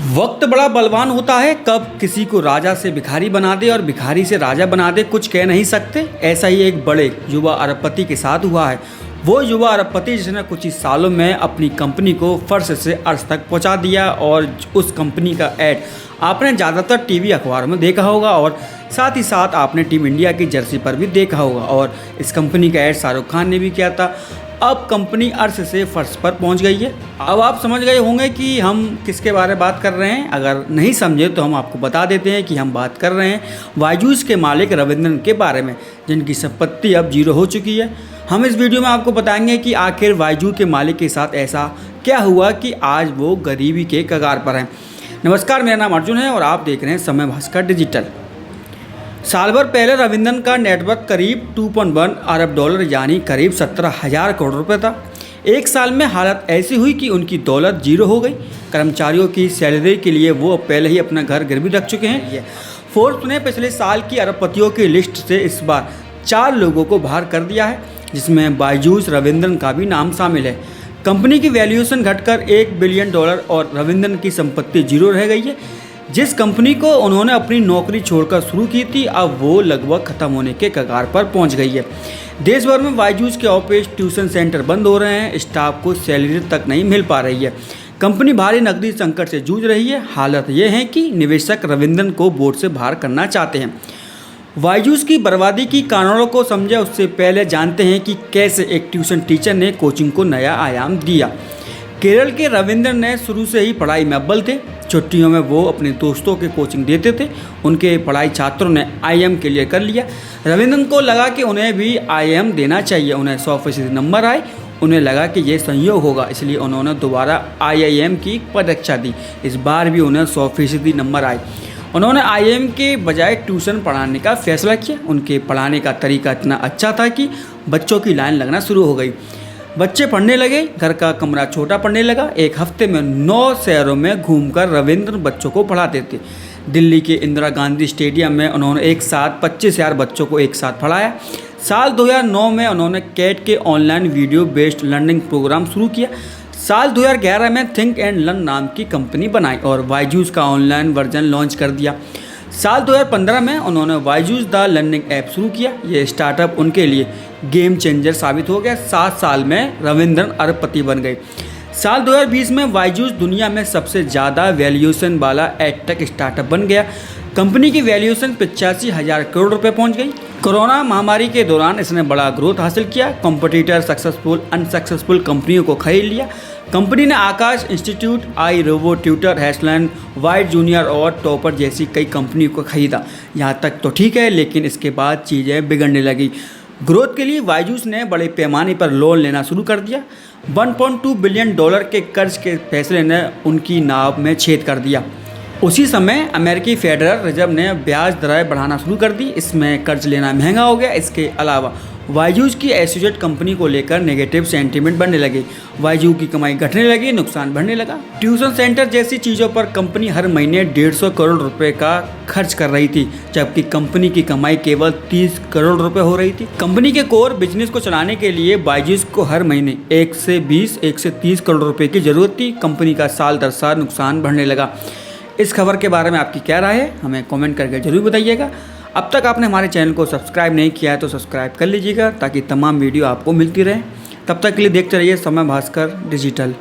वक्त बड़ा बलवान होता है, कब किसी को राजा से भिखारी बना दे और भिखारी से राजा बना दे कुछ कह नहीं सकते। ऐसा ही एक बड़े युवा अरबपति के साथ हुआ है। वो युवा अरबपति जिसने कुछ ही सालों में अपनी कंपनी को फर्श से अर्श तक पहुंचा दिया और उस कंपनी का ऐड आपने ज़्यादातर टीवी अखबार में देखा होगा और साथ ही साथ आपने टीम इंडिया की जर्सी पर भी देखा होगा और इस कंपनी का ऐड शाहरुख खान ने भी किया था। अब कंपनी अर्श से फर्श पर पहुंच गई है। अब आप समझ गए होंगे कि हम किसके बारे में बात कर रहे हैं। अगर नहीं समझे तो हम आपको बता देते हैं कि हम बात कर रहे हैं बायजूस के मालिक रविंद्रन के बारे में, जिनकी संपत्ति अब जीरो हो चुकी है। हम इस वीडियो में आपको बताएंगे कि आखिर बायजूस के मालिक के साथ ऐसा क्या हुआ कि आज वो गरीबी के कगार पर हैं। नमस्कार, मेरा नाम अर्जुन है और आप देख रहे हैं समय भास्कर डिजिटल। साल भर पहले रविंद्रन का नेटवर्क करीब 2.1 अरब डॉलर यानी करीब 17,000 करोड़ रुपए था। एक साल में हालत ऐसी हुई कि उनकी दौलत जीरो हो गई। कर्मचारियों की सैलरी के लिए वो पहले ही अपना घर गिरवी रख चुके हैं। फोर्ब्स ने पिछले साल की अरबपतियों की लिस्ट से इस बार 4 लोगों को बाहर कर दिया है, जिसमें बायजूस रविंद्रन का भी नाम शामिल है। कंपनी की वैल्यूएशन घटकर $1 बिलियन और रविंद्रन की संपत्ति जीरो रह गई है। जिस कंपनी को उन्होंने अपनी नौकरी छोड़कर शुरू की थी, अब वो लगभग खत्म होने के कगार पर पहुंच गई है। देश भर में बायजूस के ऑफिस, ट्यूशन सेंटर बंद हो रहे हैं। स्टाफ को सैलरी तक नहीं मिल पा रही है। कंपनी भारी नकदी संकट से जूझ रही है। हालत यह है कि निवेशक रविंद्रन को बोर्ड से बाहर करना चाहते हैं। बायजूस की बर्बादी की कारणों को समझे उससे पहले जानते हैं कि कैसे एक ट्यूशन टीचर ने कोचिंग को नया आयाम दिया। केरल के रविंद्रन ने शुरू से ही पढ़ाई में अव्वल थे। छुट्टियों में वो अपने दोस्तों के कोचिंग देते थे। उनके पढ़ाई छात्रों ने IIM क्लियर कर लिया। रविंद्रन को लगा कि उन्हें भी IIM देना चाहिए। उन्हें 100% नंबर आए। उन्हें लगा कि ये संयोग होगा, इसलिए उन्होंने दोबारा IIM की परीक्षा दी। इस बार भी उन्हें 100% नंबर आए। उन्होंने IIM के बजाय ट्यूशन पढ़ाने का फैसला किया। उनके पढ़ाने का तरीका इतना अच्छा था कि बच्चों की लाइन लगना शुरू हो गई। बच्चे पढ़ने लगे, घर का कमरा छोटा पड़ने लगा। एक हफ्ते में 9 शहरों में घूमकर रविंद्र बच्चों को पढ़ाते थे। दिल्ली के इंदिरा गांधी स्टेडियम में उन्होंने एक साथ 25,000 बच्चों को एक साथ पढ़ाया। साल 2009 में उन्होंने कैट के online video based learning program शुरू किया। साल 2011 में थिंक एंड लर्न नाम की कंपनी बनाई और बायजूस का ऑनलाइन वर्जन लॉन्च कर दिया। साल 2015 में उन्होंने बायजूस द लर्निंग ऐप शुरू किया। ये स्टार्टअप उनके लिए गेम चेंजर साबित हो गया। 7 साल में रविंद्रन अरबपति बन गए। साल 2020 में बायजूस दुनिया में सबसे ज़्यादा वैल्यूएशन वाला एडटेक स्टार्टअप बन गया। कंपनी की वैल्यूएशन 85,000 करोड़ रुपए पहुंच गई। कोरोना महामारी के दौरान इसने बड़ा ग्रोथ हासिल किया। कॉम्पिटिटर सक्सेसफुल अनसक्सेसफुल कंपनियों को खरीद लिया। कंपनी ने आकाश इंस्टीट्यूट, आई रोबो ट्यूटर, हैशलैंड, वाइट जूनियर और टॉपर जैसी कई कंपनियों को खरीदा। यहाँ तक तो ठीक है, लेकिन इसके बाद चीज़ें बिगड़ने लगी। ग्रोथ के लिए बायजूस ने बड़े पैमाने पर लोन लेना शुरू कर दिया। $1.2 बिलियन के कर्ज के फैसले ने उनकी नाव में छेद कर दिया। उसी समय अमेरिकी फेडरल रिजर्व ने ब्याज दरें बढ़ाना शुरू कर दी। इसमें कर्ज लेना महंगा हो गया। इसके अलावा बायजूस की एसोसिएट कंपनी को लेकर नेगेटिव सेंटीमेंट बढ़ने लगे। बायजूस की कमाई घटने लगी, नुकसान बढ़ने लगा। ट्यूशन सेंटर जैसी चीज़ों पर कंपनी हर महीने 150 करोड़ रुपए का खर्च कर रही थी, जबकि कंपनी की कमाई केवल 30 करोड़ रुपए हो रही थी। कंपनी के कोर बिजनेस को चलाने के लिए बायजूस को हर महीने 1 से 30 करोड़ रुपए की जरूरत थी। कंपनी का साल दर साल नुकसान बढ़ने लगा। इस खबर के बारे में आपकी क्या राय है, हमें कमेंट करके जरूर बताइएगा। अब तक आपने हमारे चैनल को सब्सक्राइब नहीं किया है तो सब्सक्राइब कर लीजिएगा ताकि तमाम वीडियो आपको मिलती रहे। तब तक के लिए देखते रहिए समय भास्कर डिजिटल।